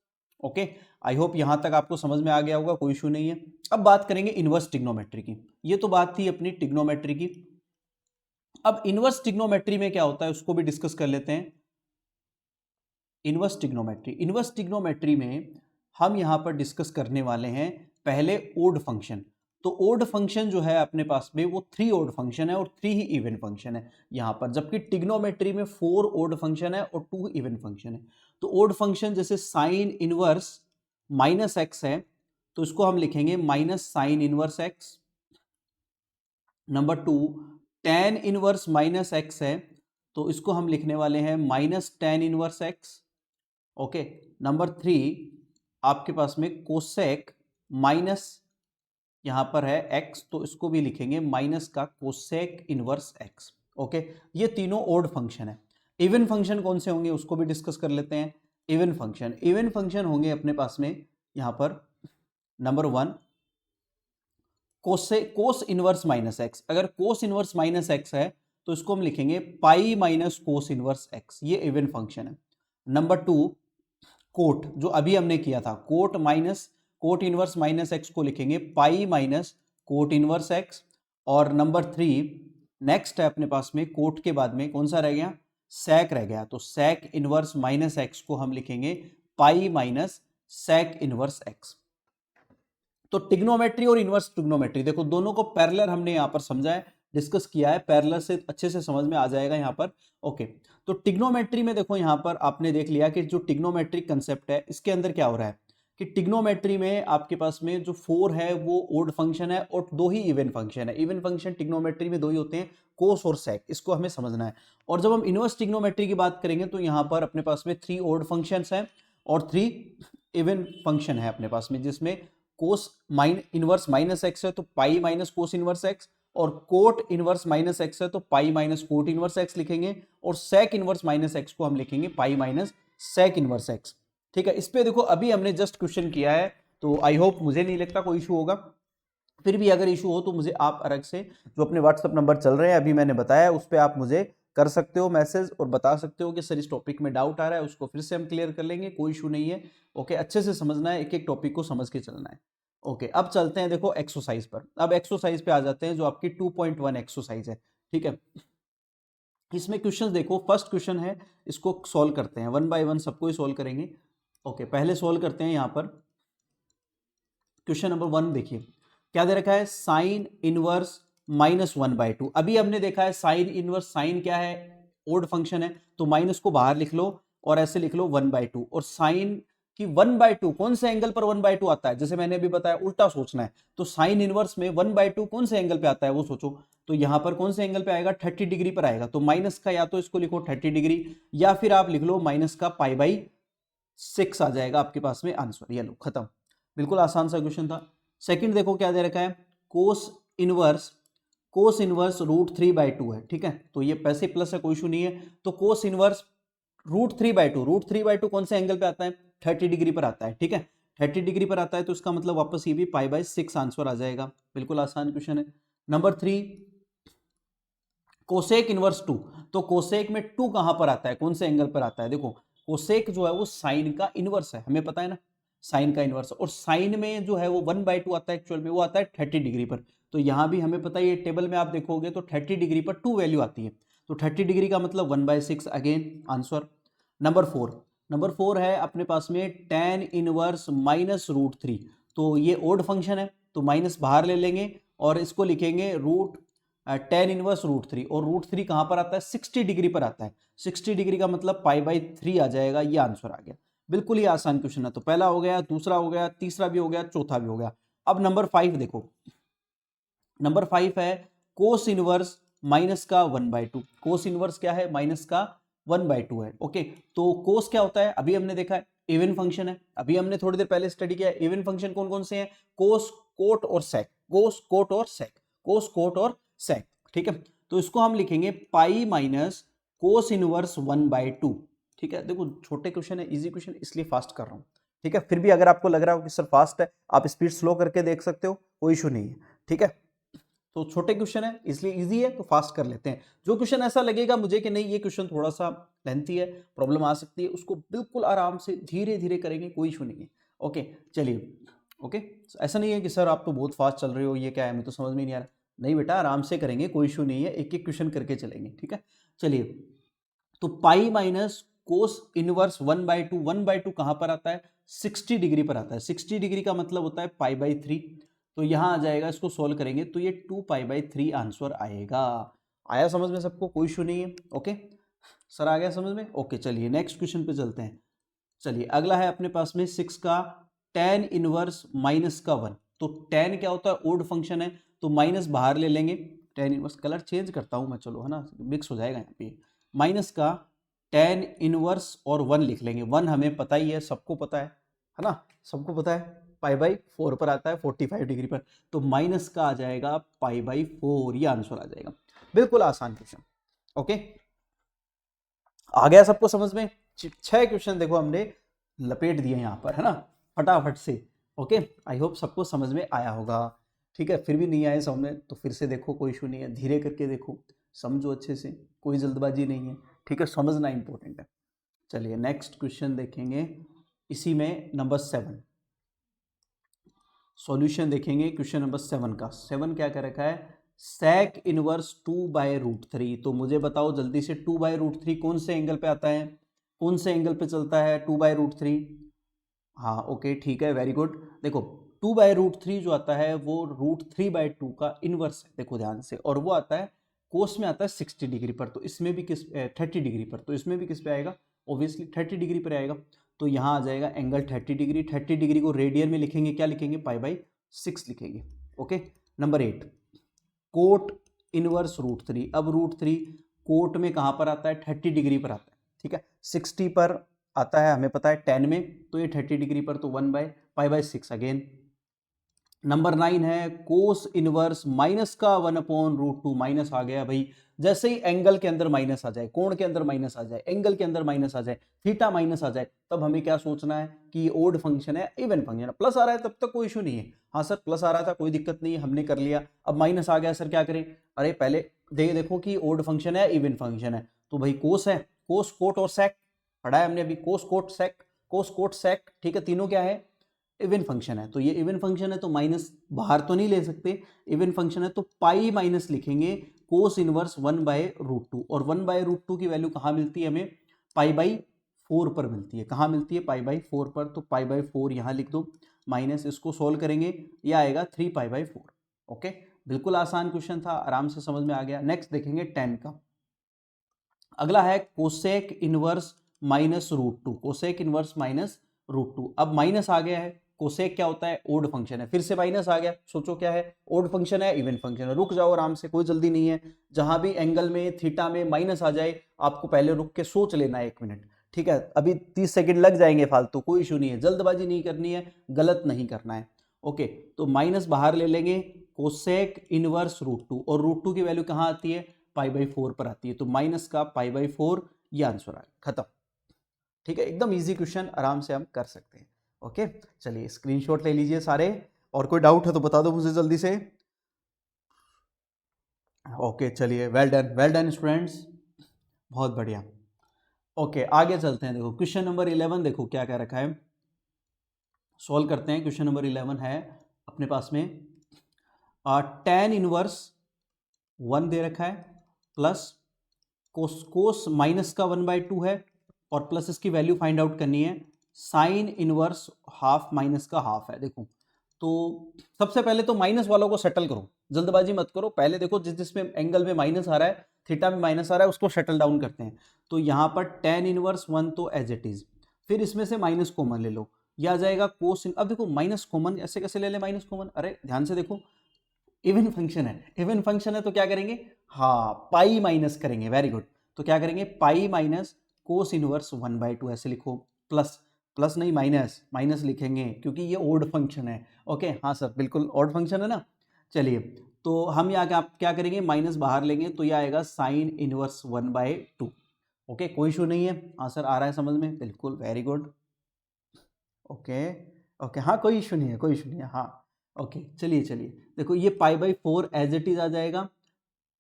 Okay, I hope यहां तक आपको समझ में आ गया होगा, कोई इशू नहीं है। अब बात करेंगे इनवर्स टिग्नोमेट्री की, ये तो बात थी अपनी टिग्नोमेट्री की। अब इनवर्स टिग्नोमेट्री में क्या होता है उसको भी डिस्कस कर लेते हैं। इनवर्स टिग्नोमेट्री में हम यहां पर डिस्कस करने वाले हैं पहले ओड फंक्शन। तो ओड फंक्शन जो है अपने पास में वो 3 ओड फंक्शन है और 3 ही इवन फंक्शन है यहां पर, जबकि टिग्नोमेट्री में 4 ओड फंक्शन है और 2 इवन फंक्शन है। तो ओड फंक्शन जैसे साइन इनवर्स माइनस एक्स है तो इसको हम लिखेंगे minus sign inverse x. Number 2, tan inverse minus x है तो इसको हम लिखने वाले हैं minus ten inverse x. Okay, number 3, आपके पास में कोसेक माइनस यहां पर है एक्स तो इसको भी लिखेंगे माइनस का कोसेक इनवर्स एक्स। ओके, ये तीनों ओड फंक्शन है। इवन फंक्शन कौन से होंगे उसको भी डिस्कस कर लेते हैं। इवन फंक्शन होंगे अपने पास में यहां पर, number 1 cos inverse minus x, अगर कोस इनवर्स माइनस एक्स है तो इसको हम लिखेंगे pi minus cos inverse x, ये इवन फंक्शन है। नंबर 2 कोट, जो अभी हमने किया था, कोट इनवर्स माइनस एक्स को लिखेंगे pi minus cot inverse x. और नंबर 3 नेक्स्ट है अपने पास में, कोट के बाद में कौन सा रह गया, सेक रह गया, तो सेक इनवर्स माइनस एक्स को हम लिखेंगे pi minus sec inverse x. तो टिग्नोमेट्री और इनवर्स टिग्नोमेट्री देखो दोनों को पैरेलल हमने यहां पर समझा है, डिस्कस किया है, पैरेलल से अच्छे से समझ में आ जाएगा यहां पर। ओके, तो टिग्नोमेट्री में देखो यहां पर आपने देख लिया कि जो टिग्नोमेट्रिक कंसेप्ट है इसके अंदर क्या हो रहा है कि टिग्नोमेट्री में आपके पास में जो 4 है वो ओड फंक्शन है और 2 ही इवन फंक्शन है। इवन फंक्शन टिग्नोमेट्री में 2 ही होते हैं, कोस और सेक, इसको हमें समझना है। और जब हम इनवर्स टिग्नोमेट्री की बात करेंगे तो यहां पर अपने पास में 3 ओड फंक्शंस हैं और 3 इवन फंक्शन है अपने पास में, जिसमें कोस इनवर्स माइनस एक्स है तो pi minus cos inverse x, और कोट इनवर्स माइनस एक्स है तो pi minus cot inverse x लिखेंगे, और सेक इनवर्स माइनस एक्स को हम लिखेंगे pi minus sec inverse x. ठीक है, इस पे देखो अभी हमने जस्ट क्वेश्चन किया है, तो आई होप मुझे नहीं लगता कोई इशू होगा। फिर भी अगर इशू हो तो मुझे आप अलग से जो अपने व्हाट्सएप नंबर चल रहे हैं अभी मैंने बताया उस पर आप मुझे कर सकते हो मैसेज और बता सकते हो कि सर इस टॉपिक में डाउट आ रहा है, उसको फिर से हम क्लियर कर लेंगे, कोई इशू नहीं है। ओके, अच्छे से समझना है, एक एक टॉपिक को समझ के चलना है। ओके, अब चलते हैं देखो एक्सरसाइज पर। अब एक्सरसाइज पे आ जाते हैं जो आपकी 2.1 एक्सरसाइज है। ठीक है, इसमें क्वेश्चन देखो, फर्स्ट क्वेश्चन है, इसको सॉल्व करते हैं, 1 बाय 1 सबको ही सॉल्व करेंगे। ओके, पहले सॉल्व करते हैं यहाँ पर क्वेश्चन नंबर 1। देखिए क्या दे रखा है, साइन इनवर्स -1/2। अभी हमने देखा है साइन इनवर्स, साइन क्या है, ओड फंक्शन है, तो माइनस को बाहर लिख लो और ऐसे लिख लो 1/2। और साइन की 1/2 कौन से एंगल पर 1/2 आता है, जैसे मैंने अभी बताया उल्टा सोचना है, तो साइन इनवर्स में 1/2 कौन से एंगल पे आता है वो सोचो। तो यहां पर कौन से एंगल पे आएगा, 30 डिग्री पर आएगा। तो माइनस का या तो इसको लिखो 30 डिग्री, या फिर आप लिख लो माइनस का π/6 आ जाएगा आपके पास में आंसर। ये लो खत्म, बिल्कुल आसान सा क्वेश्चन था। सेकंड देखो क्या दे रखा है, कोस इनवर्स √3/2 है, ठीक है, तो ये पैसे प्लस है, कोई इशू नहीं है। तो कोस इनवर्स √3/2 कौन से एंगल पे आता है, 30 डिग्री पर आता है, ठीक है, 30 डिग्री पर आता है, तो इसका मतलब वापस ये भी π/6 आंसर आ जाएगा। बिल्कुल आसान क्वेश्चन है। Number 3, cosec inverse 2। तो कोसेक में 2 कहां पर आता है, कौन से एंगल पर आता है, देखो कोसेक जो है वो साइन का इनवर्स है, हमें पता है ना, साइन का इनवर्स। और साइन में जो है वो 1/2 आता है, एक्चुअल में वो आता है 30 डिग्री पर। तो यहां भी हमें पता है, ये टेबल में आप देखोगे तो 30 डिग्री पर 2 वैल्यू आती है, तो 30 डिग्री का मतलब 1/6 अगेन आंसर। नंबर 4 है अपने पास में tan इनवर्स -√3। तो ये ओड फंक्शन है, तो माइनस बाहर ले लेंगे और इसको लिखेंगे tan इनवर्स √3। और √3 कहां पर आता है, 60 डिग्री पर आता है, 60 डिग्री का मतलब π/3 आ जाएगा, ये आंसर आ गया। बिल्कुल ही आसान क्वेश्चन है। तो पहला हो गया, दूसरा हो गया, तीसरा भी हो गया, चौथा भी हो गया। अब नंबर 5 देखो, नंबर 5 है कोस इनवर्स माइनस का 1/2। कोस इनवर्स क्या है, माइनस का 1/2 है। ओके, तो कोस क्या होता है, अभी हमने देखा है इवन फंक्शन है, अभी हमने थोड़ी देर पहले स्टडी किया है। इवन फंक्शन कौन कौन से हैं, कोस, कोट और सेक, कोस, कोट और सेक, कोस, कोट और सेक, ठीक है। तो इसको हम लिखेंगे पाई माइनस कोस इनवर्स 1/2, ठीक है। देखो छोटे क्वेश्चन है, इजी क्वेश्चन, इसलिए फास्ट कर रहा हूं, ठीक है। फिर भी अगर आपको लग रहा हो कि सर फास्ट है, आप स्पीड स्लो करके देख सकते हो, कोई इशू नहीं है, ठीक है। तो छोटे क्वेश्चन है इसलिए इजी है, तो फास्ट कर लेते हैं। जो क्वेश्चन ऐसा लगेगा मुझे कि नहीं ये क्वेश्चन थोड़ा सा लेंथी है, प्रॉब्लम आ सकती है, उसको बिल्कुल आराम से धीरे धीरे करेंगे, कोई इशू नहीं है। ओके चलिए, ओके, ऐसा नहीं है कि सर आप तो बहुत फास्ट चल रहे हो, ये क्या है, मैं तो समझ में नहीं आ रहा। नहीं बेटा, आराम से करेंगे, कोई इशू नहीं है, एक एक क्वेश्चन करके चलेंगे, ठीक है। चलिए, तो पाई माइनस कोस इनवर्स 1/2 कहां पर आता है, 60 डिग्री पर आता है। 60 डिग्री का मतलब होता है π/3। तो यहां आ जाएगा, इसको सोल्व करेंगे तो ये 2π/3 आंसर आएगा। आया समझ में सबको, कोई इशू नहीं है। ओके सर, आ गया समझ में। ओके चलिए नेक्स्ट क्वेश्चन पे चलते हैं। चलिए अगला है अपने पास में 6 का tan इनवर्स -1। तो tan क्या होता है, ओड फंक्शन है, तो माइनस बाहर ले लेंगे। tan इनवर्स, कलर चेंज करता हूं मैं, चलो है ना, मिक्स हो जाएगा यहाँ पे। माइनस का tan इनवर्स और 1 लिख लेंगे। 1 हमें पता ही है, सबको पता है ना, सबको पता है, π/4 पर आता है 45 डिग्री पर। तो माइनस का आ जाएगा π/4, ये आंसर आ जाएगा। बिल्कुल आसान क्वेश्चन। ओके, आ गया सबको समझ में। 6 क्वेश्चन देखो हमने लपेट दिए यहाँ पर, है ना, फटाफट से। ओके, आई होप सबको समझ में आया होगा, ठीक है। फिर भी नहीं आए समझ में तो फिर से देखो, कोई इशू नहीं है, धीरे करके देखो, समझो अच्छे से, कोई जल्दबाजी नहीं है, ठीक है, समझना इंपॉर्टेंट है। चलिए नेक्स्ट क्वेश्चन देखेंगे, इसी में नंबर 7 सॉल्यूशन देखेंगे क्वेश्चन नंबर 7 का। 7 क्या कर रखा है, sec इनवर्स 2/√3। तो मुझे बताओ जल्दी से, 2/√3 कौन से एंगल पे आता है, कौन से एंगल पे चलता है 2/√3। हाँ ओके ठीक है, वेरी गुड। देखो 2/√3 जो आता है वो √3/2 का इनवर्स है, देखो ध्यान से, और वो आता है कोस में आता है 60 डिग्री पर, तो इसमें भी 30 डिग्री पर, तो इसमें भी किस पे आएगा, ऑब्वियसली 30 डिग्री पर आएगा। तो यहाँ आ जाएगा एंगल 30 डिग्री। 30 डिग्री को रेडियन में लिखेंगे, क्या लिखेंगे, π/6 लिखेंगे। Okay, number 8 cot inverse √3। अब √3 कोट में कहाँ पर आता है, 30 डिग्री पर आता है, ठीक है। 60 पर आता है हमें पता है 10 में, तो ये 30 डिग्री पर, तो 1/π/6 अगेन। नंबर 9 है कोस इनवर्स माइनस का 1/√2। माइनस आ गया भाई, जैसे ही एंगल के अंदर माइनस आ जाए, कोण के अंदर माइनस आ जाए, एंगल के अंदर माइनस आ जाए, थीटा माइनस आ जाए, तब हमें क्या सोचना है कि ये ओड फंक्शन है, इवन फंक्शन है। प्लस आ रहा है तब तक कोई इशू नहीं है, हाँ सर प्लस आ रहा था कोई दिक्कत नहीं है, हमने कर लिया। अब माइनस आ गया सर क्या करें, अरे पहले देखो कि ओड फंक्शन है इवन फंक्शन है, तो भाई कोस है, कोस कोट और सेक पढ़ा है हमने अभी, कोस कोट सेक, कोस कोट सेक, ठीक है, तीनों क्या है, इवन फंक्शन है। तो ये इवन फंक्शन है, तो माइनस बाहर तो नहीं ले सकते, इवन फंक्शन है तो पाई माइनस लिखेंगे, कोस इनवर्स 1/√2, और 1/√2 की वैल्यू कहाँ मिलती है हमें? π/4 पर मिलती है। कहाँ मिलती है? π/4 पर। तो π/4 यहाँ लिख दो, माइनस इसको सोल्व करेंगे, ये आएगा 3π/4। ओके, बिल्कुल आसान क्वेश्चन था, आराम से समझ में आ गया। नेक्स्ट देखेंगे 10 का। अगला है कोसेक इनवर्स -√2, कोसेक इनवर्स -√2। अब माइनस आ गया है, कोसेक क्या होता है? ओड फंक्शन है, फिर से माइनस आ गया। सोचो क्या है? ओड फंक्शन है, इवन फंक्शन है। रुक जाओ आराम से, कोई जल्दी नहीं है। जहां भी एंगल में, थीटा में माइनस आ जाए, आपको पहले रुक के सोच लेना है 1 मिनट, ठीक है? अभी 30 सेकंड लग जाएंगे फालतू, कोई इशू नहीं है, जल्दबाजी नहीं करनी है, गलत नहीं करना है। ओके, तो माइनस बाहर ले लेंगे, कोसेक इनवर्स √2, और √2 की वैल्यू कहां आती है? π/4 पर आती है। तो माइनस का π/4, ये आंसर आ गया, खत्म। ठीक है, एकदम इजी क्वेश्चन, आराम से हम कर सकते हैं। ओके, चलिए स्क्रीनशॉट ले लीजिए सारे, और कोई डाउट है तो बता दो मुझे जल्दी से। ओके, चलिए, वेल डन स्टूडेंट्स, बहुत बढ़िया। ओके, आगे चलते हैं। देखो क्वेश्चन नंबर 11, देखो क्या क्या रखा है, सॉल्व करते हैं। क्वेश्चन नंबर 11 है अपने पास में tan इनवर्स 1 दे रखा है, प्लस कोस माइनस का 1/2 है, और प्लस इसकी वैल्यू फाइंड आउट करनी है, साइन इनवर्स हाफ माइनस का हाफ है। देखो, तो सबसे पहले तो माइनस वालों को सेटल करो, जल्दबाजी मत करो। पहले देखो जिसमें एंगल में माइनस आ रहा है, थीटा में माइनस आ रहा है, उसको सेटल डाउन करते हैं। तो यहाँ पर tan इनवर्स 1 तो एज इट इज, फिर इसमें से माइनस कॉमन ले लो, यह आ जाएगा कोस। अब देखो माइनस कॉमन ऐसे कैसे ले ले माइनस कॉमन? अरे ध्यान से देखो, इवन फंक्शन है, इवन फंक्शन है तो क्या करेंगे? हाँ, पाई माइनस करेंगे, वेरी गुड। तो क्या करेंगे? पाई माइनस कोस इनवर्स 1/2 ऐसे लिखो, प्लस प्लस नहीं माइनस, माइनस लिखेंगे क्योंकि ये ओड फंक्शन है। ओके, हाँ सर, बिल्कुल ओड फंक्शन है ना। चलिए, तो हम यहाँ क्या करेंगे? माइनस बाहर लेंगे, तो ये आएगा साइन इनवर्स 1/2। ओके, कोई इशू नहीं है, आंसर आ रहा है समझ में, बिल्कुल, वेरी गुड। ओके ओके, हाँ कोई इशू नहीं है, कोई इशू नहीं है, हाँ। ओके, चलिए देखो, ये π/4 एज इट इज आ जाएगा,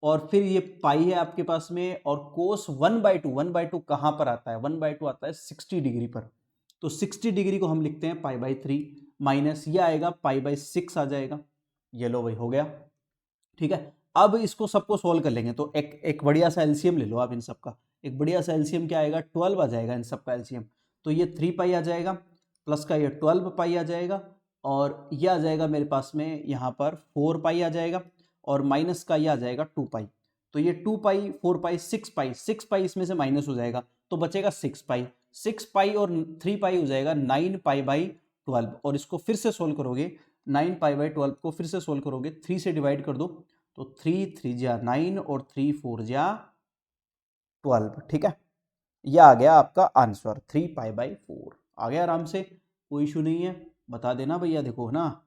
और फिर ये पाई है आपके पास में, और कोस 1/2 कहां पर आता है? 1/2 आता है 60 डिग्री पर। तो 60 डिग्री को हम लिखते हैं π/3, माइनस ये आएगा π/6 आ जाएगा। ये लो भाई, हो गया, ठीक है। अब इसको सबको सोल्व कर लेंगे, तो एक बढ़िया सा एलसीएम ले लो आप इन सबका। एक बढ़िया सा एलसीएम क्या आएगा? 12 आ जाएगा इन सबका एलसीएम। तो ये 3π आ जाएगा, प्लस का ये 12π आ जाएगा, और ये आ जाएगा मेरे पास में यहाँ पर 4π आ जाएगा, और माइनस का ये आ जाएगा 2π। तो ये 2π 4π 6π इसमें से माइनस हो जाएगा, तो बचेगा 6π। 6π और 3π हो जाएगा 9π/12, और इसको फिर से सोल्व करोगे, 9π/12 को फिर से सोल्व करोगे, 3 से डिवाइड कर दो, तो 3 3 जा 9 और 3 4 जा 12, ठीक है। यह आ गया आपका आंसर, 3π/4 आ गया आराम से, कोई इशू नहीं है। बता देना भैया, देखो ना,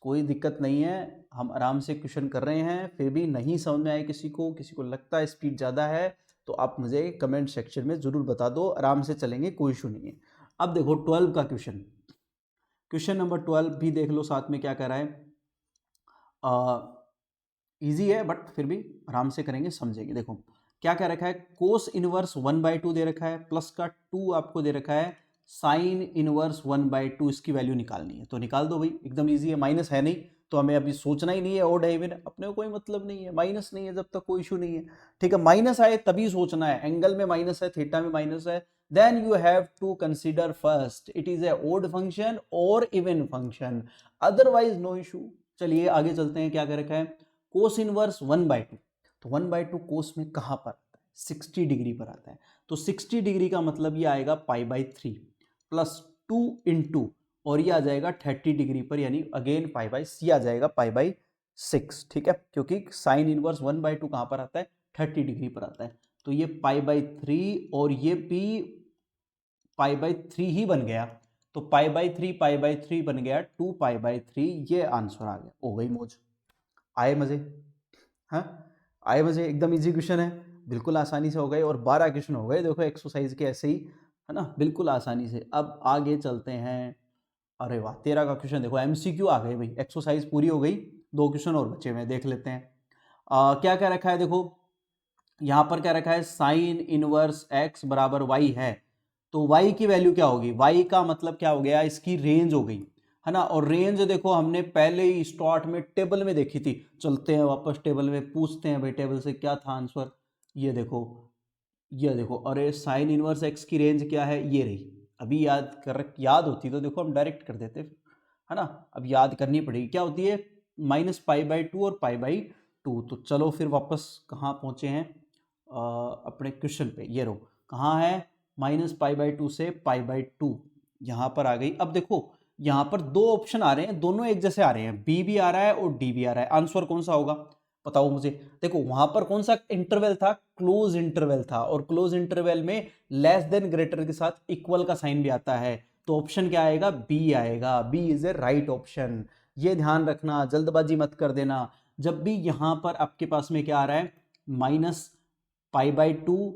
कोई दिक्कत नहीं है, हम आराम से क्वेश्चन कर रहे हैं। फिर भी नहीं समझ में आए किसी को लगता है स्पीड ज़्यादा है, तो आप मुझे कमेंट सेक्शन में ज़रूर बता दो, आराम से चलेंगे, कोई इशू नहीं है। अब देखो 12 का क्वेश्चन नंबर 12 भी देख लो साथ में क्या कर रहा है। इजी है बट फिर भी आराम से करेंगे, समझेंगे। देखो क्या क्या रखा है, कोस इनवर्स 1/2 दे रखा है, प्लस का 2 आपको दे रखा है, साइन इनवर्स 1/2 इसकी वैल्यू निकालनी है। तो निकाल दो भाई, एकदम इजी है, माइनस है नहीं तो हमें अभी सोचना ही नहीं है ओड है इवन, अपने को कोई मतलब नहीं है, माइनस नहीं है जब तक कोई इशू नहीं है, ठीक है। माइनस आए तभी सोचना है, एंगल में माइनस है, थीटा में माइनस है, then you have to consider first it is a odd function or even function, otherwise no issue। चलिए आगे चलते हैं, क्या कर रखा है, कोस इनवर्स 1/2। तो 1/2 कोस में कहां पर आता है? 60 डिग्री पर आता है। तो 60 डिग्री का मतलब ये आएगा π/3 प्लस 2 इंटू, और ये आ जाएगा 30 डिग्री पर, यानी अगेन π/6 आ जाएगा π/6, ठीक है, क्योंकि साइन इनवर्स 1/2 कहां पर आता है? 30 डिग्री पर आता है। तो ये π/3 और ये भी π/3 ही बन गया, तो π/3 बन गया 2π/3, ये आंसर आ गया। हो गई मौज, आए मजे, हाँ आए मजे, एकदम इजी क्वेश्चन है, बिल्कुल आसानी से हो गए, और 12 क्वेश्चन हो गए देखो एक्सरसाइज के ऐसे ही, है ना, बिल्कुल आसानी से। अब आगे चलते हैं, अरे वाह 13 का क्वेश्चन देखो, एमसीक्यू आ गए भाई, एक्सरसाइज पूरी हो गई, 2 क्वेश्चन और बचे हुए, देख लेते हैं। क्या क्या रखा है, देखो यहां पर क्या रखा है, साइन इनवर्स x बराबर y है, तो y की वैल्यू क्या होगी? y का मतलब क्या हो गया? इसकी रेंज हो गई, है ना। और रेंज देखो हमने पहले ही स्टार्ट में टेबल में देखी थी, चलते हैं वापस टेबल में, पूछते हैं भाई टेबल से क्या था आंसर। ये देखो, ये देखो, अरे साइन इनवर्स एक्स की रेंज क्या है, ये रही। अभी याद कर, याद होती तो देखो हम डायरेक्ट कर देते, है ना। अब याद करनी पड़ेगी, क्या होती है, -π/2 और π/2। तो चलो फिर वापस कहाँ पहुँचे हैं, अपने क्वेश्चन पे। ये रो कहाँ है, -π/2 से π/2 यहाँ पर आ गई। अब देखो यहाँ पर दो ऑप्शन आ रहे हैं, दोनों एक जैसे आ रहे हैं, बी भी आ रहा है और डी भी आ रहा है। आंसर कौन सा होगा बताओ मुझे। देखो वहां पर कौन सा इंटरवल था, क्लोज इंटरवल था, और क्लोज इंटरवल में लेस देन ग्रेटर के साथ इक्वल का साइन भी आता है। तो ऑप्शन क्या आएगा, बी आएगा। B is a right option. ये ध्यान रखना, जल्दबाजी मत कर देना। जब भी यहां पर आपके पास में क्या आ रहा है, -π/2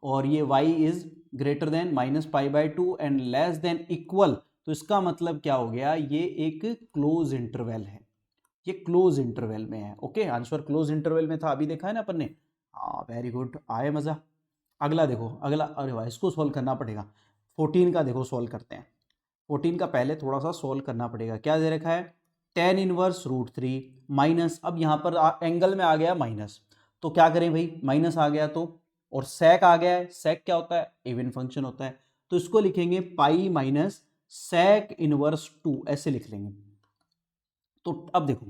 और ये y is greater than -π/2 and less than equal, तो इसका मतलब क्या हो गया, ये एक क्लोज इंटरवल है, ये क्लोज इंटरवल में है। ओके, आंसर क्लोज इंटरवल में था, अभी देखा है ना अपन ने। हाँ वेरी गुड, आए मजा। अगला देखो, अगला, अरे वाह इसको सोल्व करना पड़ेगा। 14 का देखो सोल्व करते हैं। 14 का पहले थोड़ा सा सोल्व करना पड़ेगा। क्या दे रखा है, tan−1√3 माइनस, अब यहाँ पर एंगल में आ गया माइनस, तो क्या करें भाई, माइनस आ गया तो, और सेक आ गया है, सेक क्या होता है, इवन फंक्शन होता है, तो इसको लिखेंगे पाई माइनस sec−2, ऐसे लिख लेंगे। तो अब देखो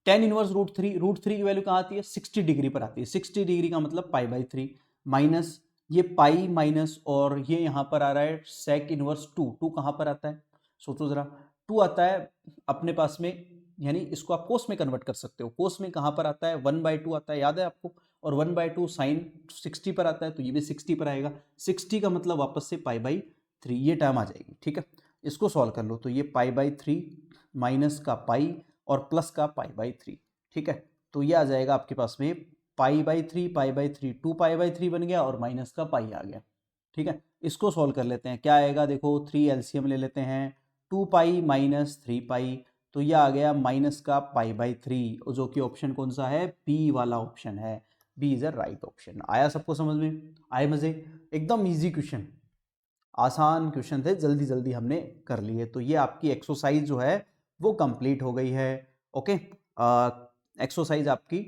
tan−1√3 की वैल्यू कहाँ आती है, 60 डिग्री पर आती है। 60 डिग्री का मतलब π/3 माइनस ये पाई माइनस, और ये यहाँ पर आ रहा है sec−2। 2 कहाँ पर आता है, सोचो जरा। 2 आता है अपने पास में, यानी इसको आप कोस में कन्वर्ट कर सकते हो। कोस में कहाँ पर आता है, 1/2 आता है, याद है आपको। और 1/2 साइन 60 पर आता है, तो ये भी 60 पर आएगा। 60 का मतलब वापस से π/3, ये टर्म आ जाएगी। ठीक है, इसको सॉल्व कर लो, तो ये π/3 माइनस का पाई और प्लस का π/3। ठीक है, तो ये आ जाएगा आपके पास में π/3, π/3 2π/3 बन गया, और माइनस का पाई आ गया। ठीक है, इसको सॉल्व कर लेते हैं, क्या आएगा देखो, 3 एलसीएम ले लेते हैं, 2π माइनस 3π, तो ये आ गया माइनस का π/3, जो कि ऑप्शन कौन सा है, बी वाला ऑप्शन है। B is a right option. आया सबको समझ में, आए मजे। एकदम इजी क्वेश्चन, आसान क्वेश्चन थे, जल्दी जल्दी हमने कर लिए। तो ये आपकी एक्सरसाइज जो है वो कंप्लीट हो गई है। ओके, एक्सरसाइज आपकी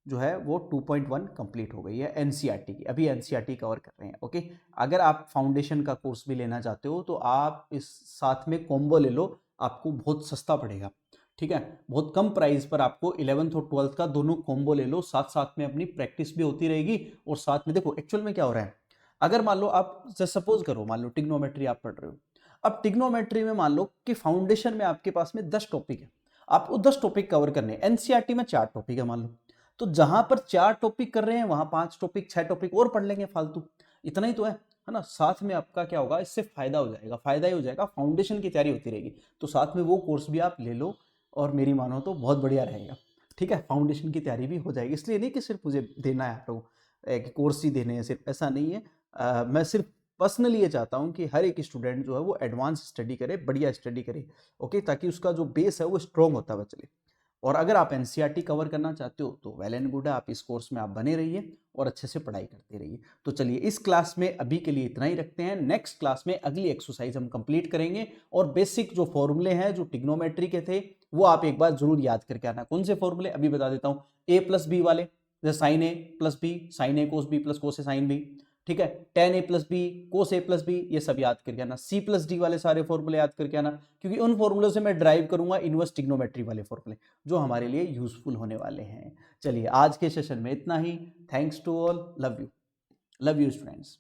जो है वो 2.1 कंप्लीट हो गई है एनसीईआरटी की। अभी एनसीईआरटी कवर कर रहे हैं। ओके, अगर आप फाउंडेशन का कोर्स भी लेना चाहते हो तो आप इस साथ में कॉम्बो ले लो, आपको बहुत सस्ता पड़ेगा। ठीक है, बहुत कम प्राइस पर आपको 11th और 12th का दोनों कॉम्बो ले लो, साथ साथ में अपनी प्रैक्टिस भी होती रहेगी। और साथ में देखो एक्चुअल में क्या हो रहा है, अगर मान लो आप सपोज करो, मान लो टिग्नोमेट्री आप पढ़ रहे हो। अब टिग्नोमेट्री में मान लो कि फाउंडेशन में आपके पास में 10 टॉपिक है, आपको 10 टॉपिक कवर करने हैं। एनसीईआरटी में 4 टॉपिक है मान लो, तो जहां पर 4 टॉपिक कर रहे हैं वहां 5 टॉपिक 6 टॉपिक और पढ़ लेंगे फालतू, इतना ही तो है ना। साथ में आपका क्या होगा, इससे फायदा हो जाएगा, फायदा ही हो जाएगा, फाउंडेशन की तैयारी होती रहेगी। तो साथ में वो कोर्स भी आप ले लो, और मेरी मानो तो बहुत बढ़िया रहेगा। ठीक है, फाउंडेशन की तैयारी भी हो जाएगी। इसलिए नहीं कि सिर्फ मुझे देना है आप लोग कोर्स ही देने हैं, सिर्फ ऐसा नहीं है। मैं सिर्फ पर्सनली ये चाहता हूँ कि हर एक स्टूडेंट जो है वो एडवांस स्टडी करे, बढ़िया स्टडी करे। ओके, ताकि उसका जो बेस है वो स्ट्रॉन्ग होता हुआ चले। और अगर आप एनसीईआरटी कवर करना चाहते हो तो वेल एंड गुड है, आप इस कोर्स में आप बने रहिए और अच्छे से पढ़ाई करते रहिए। तो चलिए इस क्लास में अभी के लिए इतना ही रखते हैं। नेक्स्ट क्लास में अगली एक्सरसाइज हम कंप्लीट करेंगे, और बेसिक जो फॉर्मूले हैं जो टिग्नोमेट्री के थे वो आप एक बार जरूर याद करके आना। कौन से फॉर्मूले अभी बता देता हूँ, a+b वाले, जैसे साइन ए प्लस बी, साइन ए कोस बी प्लस कोस ए साइन बी। ठीक है, tan a+b cos a+b, ये सब याद करके आना। c+d वाले सारे फॉर्मूले याद करके आना, क्योंकि उन फॉर्मूलों से मैं ड्राइव करूंगा इनवर्स टिग्नोमेट्री वाले फॉर्मूले, जो हमारे लिए यूजफुल होने वाले हैं। चलिए आज के सेशन में इतना ही। Thanks to all, love you students.